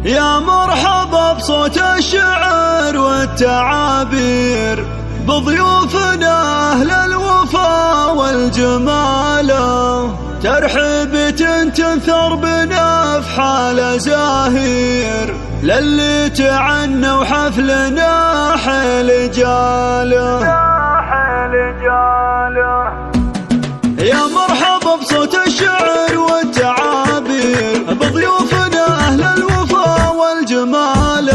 يا مرحبا بصوت الشعر والتعابير بضيوفنا أهل الوفا والجمال، ترحيبة تنثر بنفحال زاهير للي تعنى وحفلنا حيل جاله. يا مرحبا بصوت الشعر والتعابير بضيوفنا أهل الوفا والجمال،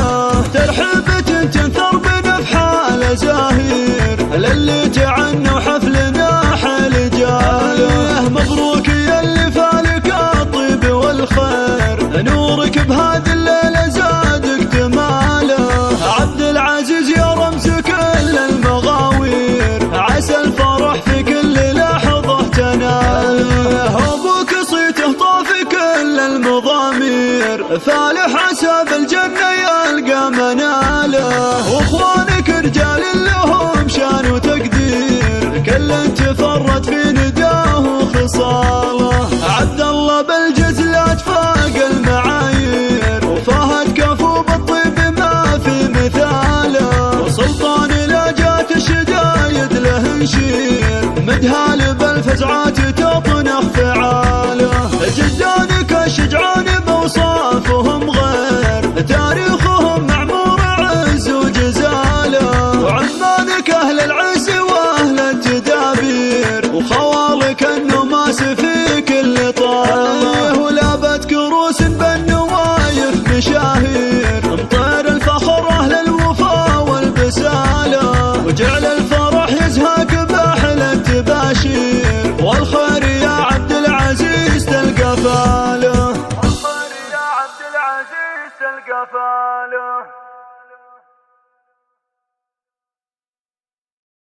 ترحيبة تنثر بنفحال زاهير للي تعنى وحفلنا حيل جاله. مبروك يا اللي فالك الطيب والخير، نورك بهذه الليلة زادك جماله. عبد العزيز يا رمز كل المغاوير، عسى الفرح في كل لحظة تناله. أبوك صيته طافي كل المضامير، فالح عسى بالجنة يلقى مناله. واخوانك رجال لهم شان وتقدير، كل تفرد في نداه وخصاله. عبد الله بالجزلات فاق المعايير، وفهد كفو بالطيب ما في مثاله. وسلطان لا جات الشدايد له نشير، مدهال بالفزعات تطنخ فعاله. جدانك الشجعان بوصافهم غير، تاريخهم معمور عز وجزاله. وعمانك أهل العز وأهل التدابير، وخوالك النماس في كل طاله. ولابت كروس بالنوايف مشاهير، مطير الفخر أهل الوفا والبساله. وجعل الفرح يزهق بأحلى التباشير، والخير يا عبد العزيز تلقى فاله. والخير يا عبد العزيز تلقى فاله.